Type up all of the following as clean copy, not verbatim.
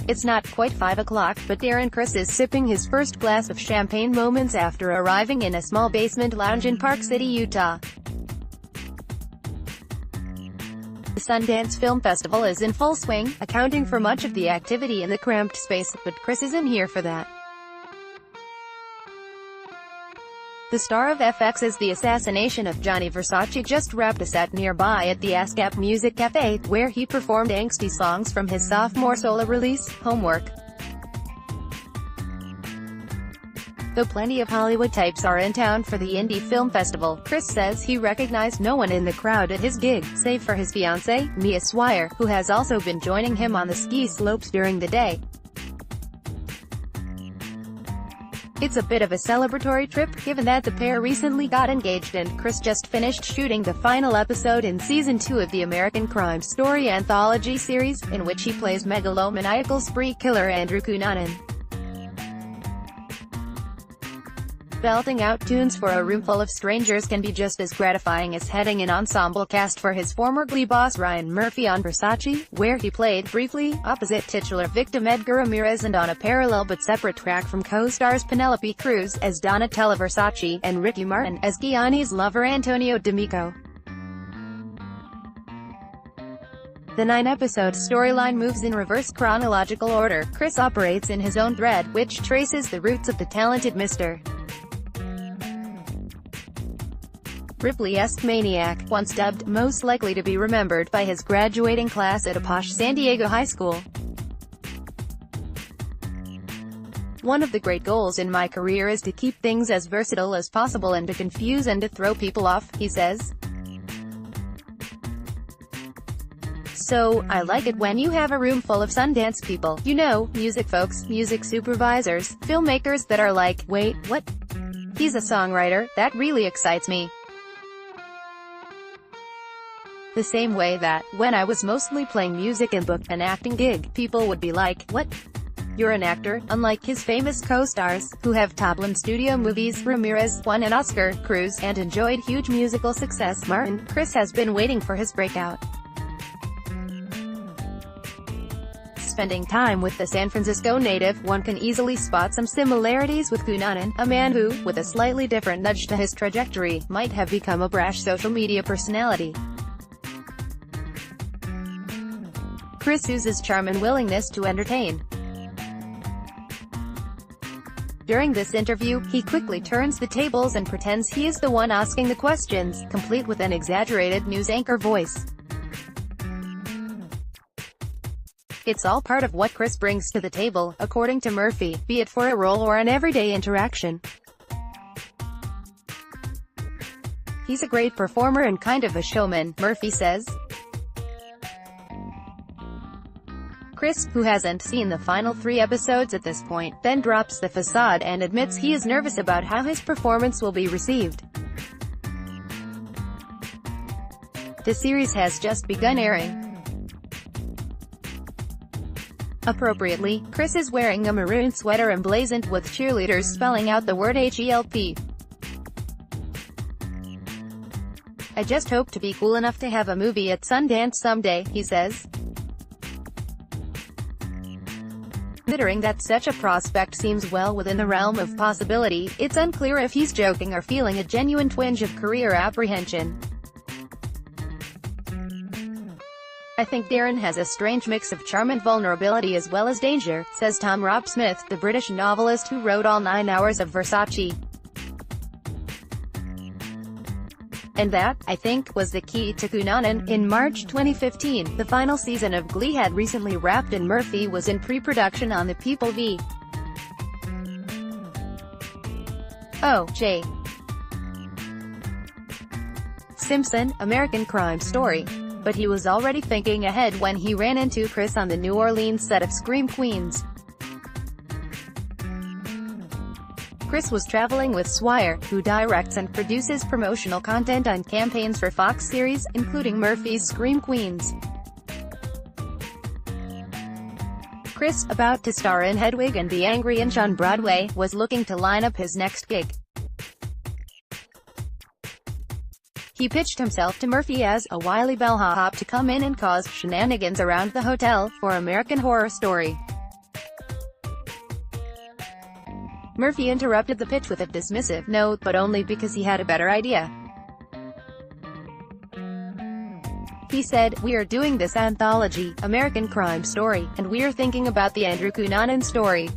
It's not quite 5 o'clock, but Darren Criss is sipping his first glass of champagne moments after arriving in a small basement lounge in Park City, Utah. The Sundance Film Festival is in full swing, accounting for much of the activity in the cramped space, but Criss isn't here for that. The star of FX's The Assassination of Gianni Versace just wrapped a set nearby at the ASCAP Music Café, where he performed angsty songs from his sophomore solo release, Homework. Though plenty of Hollywood types are in town for the Indie Film Festival, Criss says he recognized no one in the crowd at his gig, save for his fiancée, Mia Swire, who has also been joining him on the ski slopes during the day. It's a bit of a celebratory trip, given that the pair recently got engaged and Criss just finished shooting the final episode in Season 2 of the American Crime Story anthology series, in which he plays megalomaniacal spree killer Andrew Cunanan. Belting out tunes for a room full of strangers can be just as gratifying as heading an ensemble cast for his former Glee boss Ryan Murphy on Versace, where he played briefly opposite titular victim Edgar Ramirez, and on a parallel but separate track from co-stars Penelope Cruz as Donatella Versace and Ricky Martin as Gianni's lover Antonio D'Amico. The 9-episode storyline moves in reverse chronological order. Criss operates in his own thread, which traces the roots of the talented Mr. Ripley-esque maniac, once dubbed, most likely to be remembered by his graduating class at a posh San Diego high school. One of the great goals in my career is to keep things as versatile as possible and to confuse and to throw people off, he says. So, I like it when you have a room full of Sundance people, you know, music folks, music supervisors, filmmakers that are like, wait, what? He's a songwriter, that really excites me. The same way that, when I was mostly playing music and booked an acting gig, people would be like, what? You're an actor? Unlike his famous co-stars, who have top-line studio movies, Ramirez won an Oscar, Cruz, and enjoyed huge musical success, Martin, Criss has been waiting for his breakout. Spending time with the San Francisco native, one can easily spot some similarities with Cunanan, a man who, with a slightly different nudge to his trajectory, might have become a brash social media personality. Criss uses charm and willingness to entertain. During this interview, he quickly turns the tables and pretends he is the one asking the questions, complete with an exaggerated news anchor voice. It's all part of what Criss brings to the table, according to Murphy, be it for a role or an everyday interaction. He's a great performer and kind of a showman, Murphy says. Criss, who hasn't seen the final 3 episodes at this point, then drops the facade and admits he is nervous about how his performance will be received. The series has just begun airing. Appropriately, Criss is wearing a maroon sweater emblazoned with cheerleaders spelling out the word HELP. I just hope to be cool enough to have a movie at Sundance someday, he says. Considering that such a prospect seems well within the realm of possibility, it's unclear if he's joking or feeling a genuine twinge of career apprehension. I think Darren has a strange mix of charm and vulnerability as well as danger, says Tom Rob Smith, the British novelist who wrote all 9 hours of Versace. And that, I think, was the key to Cunanan. In March 2015, the final season of Glee had recently wrapped and Murphy was in pre-production on the People v. O.J. Simpson, American Crime Story. But he was already thinking ahead when he ran into Criss on the New Orleans set of Scream Queens. Criss was traveling with Swire, who directs and produces promotional content on campaigns for Fox series, including Murphy's Scream Queens. Criss, about to star in Hedwig and the Angry Inch on Broadway, was looking to line up his next gig. He pitched himself to Murphy as a wily bellhop to come in and cause shenanigans around the hotel for American Horror Story. Murphy interrupted the pitch with a dismissive note, but only because he had a better idea. He said, "We are doing this anthology, American Crime Story, and we are thinking about the Andrew Cunanan story.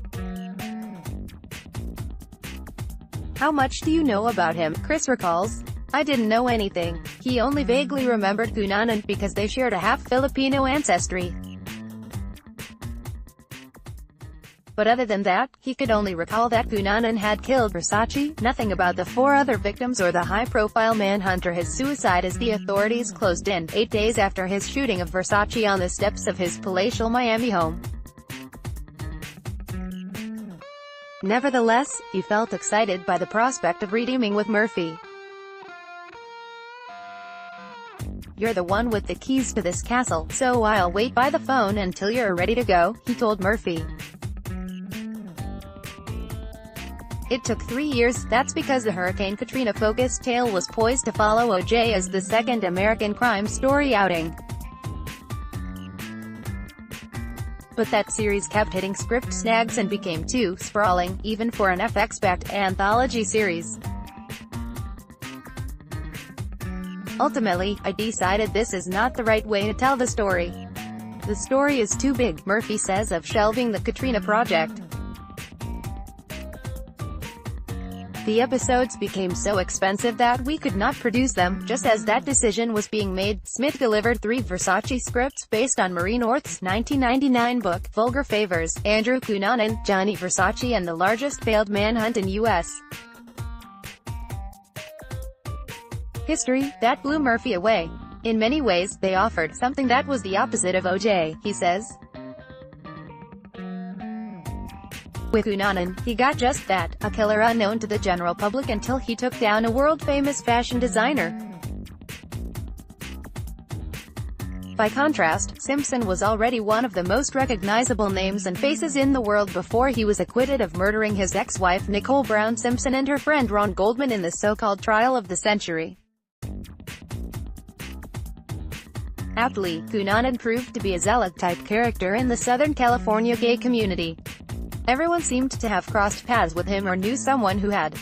How much do you know about him?" Criss recalls. "I didn't know anything. He only vaguely remembered Cunanan because they shared a half-Filipino ancestry. But other than that, he could only recall that Cunanan had killed Versace, nothing about the 4 other victims or the high-profile manhunt or his suicide as the authorities closed in, 8 days after his shooting of Versace on the steps of his palatial Miami home." Nevertheless, he felt excited by the prospect of redeeming with Murphy. "You're the one with the keys to this castle, so I'll wait by the phone until you're ready to go," he told Murphy. It took 3 years, that's because the Hurricane Katrina-focused tale was poised to follow O.J. as the second American Crime Story outing. But that series kept hitting script snags and became too sprawling, even for an FX-backed anthology series. "Ultimately, I decided this is not the right way to tell the story. The story is too big," Murphy says of shelving the Katrina project. "The episodes became so expensive that we could not produce them." Just as that decision was being made, Smith delivered 3 Versace scripts, based on Marie North's 1999 book, Vulgar Favors, Andrew Cunanan, Gianni Versace and the largest failed manhunt in U.S. history, that blew Murphy away. "In many ways, they offered something that was the opposite of O.J., he says. With Cunanan, he got just that, a killer unknown to the general public until he took down a world-famous fashion designer. By contrast, Simpson was already one of the most recognizable names and faces in the world before he was acquitted of murdering his ex-wife Nicole Brown Simpson and her friend Ron Goldman in the so-called trial of the century. Aptly, Cunanan proved to be a zealot-type character in the Southern California gay community. Everyone seemed to have crossed paths with him or knew someone who had.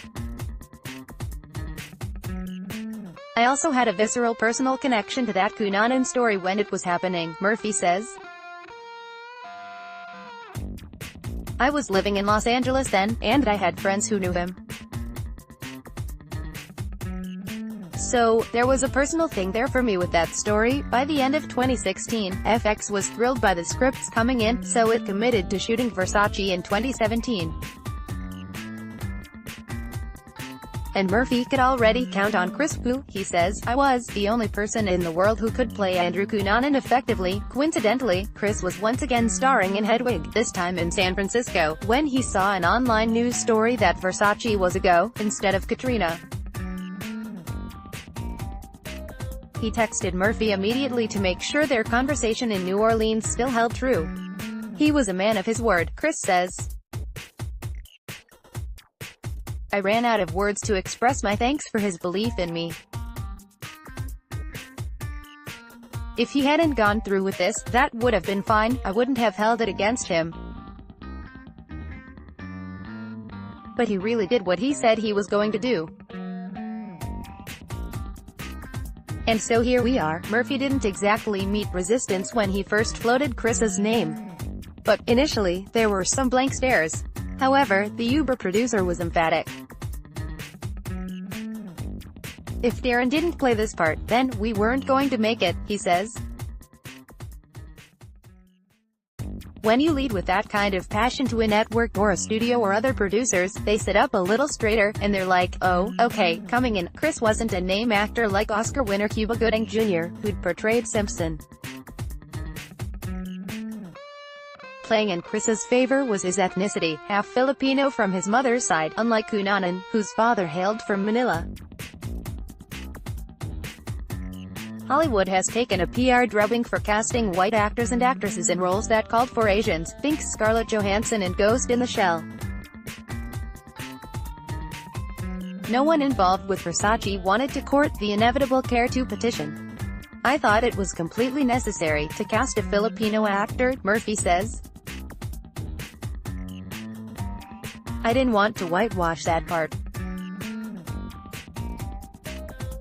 I also had a visceral personal connection to that Cunanan story when it was happening," Murphy says. "I was living in Los Angeles then, and I had friends who knew him. So, there was a personal thing there for me with that story." By the end of 2016, FX was thrilled by the scripts coming in, so it committed to shooting Versace in 2017. And Murphy could already count on Criss, who, he says, "I was the only person in the world who could play Andrew Cunanan effectively." Coincidentally, Criss was once again starring in Hedwig, this time in San Francisco, when he saw an online news story that Versace was a go, instead of Katrina. He texted Murphy immediately to make sure their conversation in New Orleans still held true. He was a man of his word, Criss says. "I ran out of words to express my thanks for his belief in me. If he hadn't gone through with this, that would have been fine, I wouldn't have held it against him. But he really did what he said he was going to do. And so here we are." Murphy didn't exactly meet resistance when he first floated Criss's name. But, initially, there were some blank stares. However, the Uber producer was emphatic. "If Darren didn't play this part, then we weren't going to make it," he says. When you lead with that kind of passion to a network or a studio or other producers, they sit up a little straighter, and they're like, "Oh, okay, coming in." Criss wasn't a name actor like Oscar winner Cuba Gooding Jr., who'd portrayed Simpson. Playing in Criss's favor was his ethnicity, half Filipino from his mother's side, unlike Cunanan, whose father hailed from Manila. Hollywood has taken a PR drubbing for casting white actors and actresses in roles that called for Asians. Think Scarlett Johansson in Ghost in the Shell. No one involved with Versace wanted to court the inevitable Care To petition. "I thought it was completely necessary to cast a Filipino actor," Murphy says. I didn't want to whitewash that part.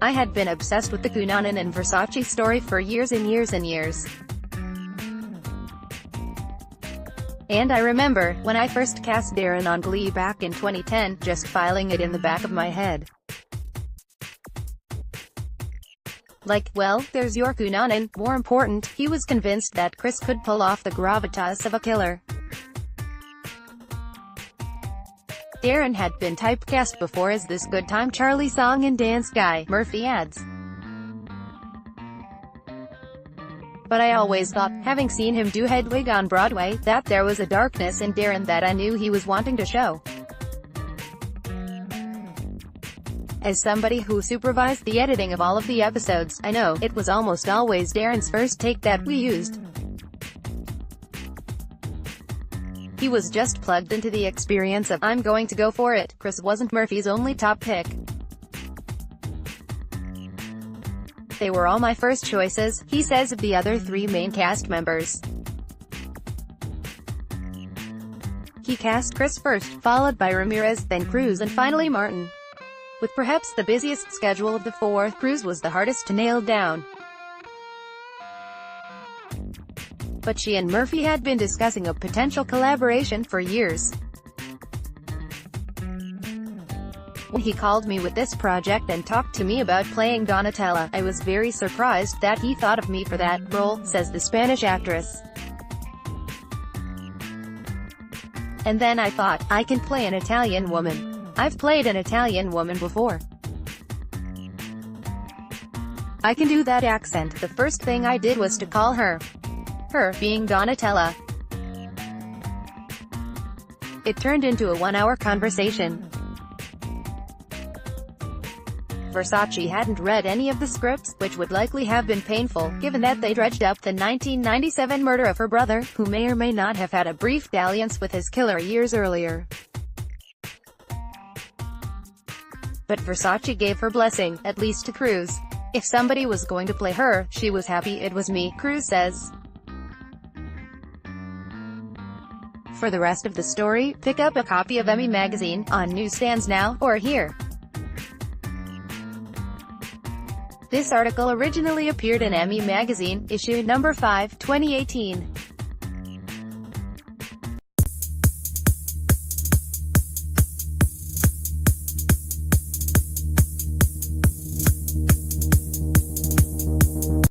I had been obsessed with the Cunanan and Versace story for years and years and years. And I remember, when I first cast Darren on Glee back in 2010, just filing it in the back of my head. Like, well, there's your Cunanan. More important, he was convinced that Criss could pull off the gravitas of a killer. Darren had been typecast before as this good-time Charlie song and dance guy, Murphy adds. But I always thought, having seen him do Hedwig on Broadway, that there was a darkness in Darren that I knew he was wanting to show. As somebody who supervised the editing of all of the episodes, I know, it was almost always Darren's first take that we used. He was just plugged into the experience of, I'm going to go for it. Criss wasn't Murphy's only top pick. They were all my first choices, he says of the other three main cast members. He cast Criss first, followed by Ramirez, then Cruz and finally Martin. With perhaps the busiest schedule of the four, Cruz was the hardest to nail down. But she and Murphy had been discussing a potential collaboration for years. When he called me with this project and talked to me about playing Donatella, I was very surprised that he thought of me for that role, says the Spanish actress. And then I thought, I can play an Italian woman. I've played an Italian woman before. I can do that accent. The first thing I did was to call her being Donatella. It turned into a 1-hour conversation. Versace hadn't read any of the scripts, which would likely have been painful, given that they dredged up the 1997 murder of her brother, who may or may not have had a brief dalliance with his killer years earlier. But Versace gave her blessing, at least to Cruz. If somebody was going to play her, she was happy it was me, Cruz says. For the rest of the story, pick up a copy of Emmy magazine, on newsstands now, or here. This article originally appeared in Emmy magazine, issue number 5, 2018.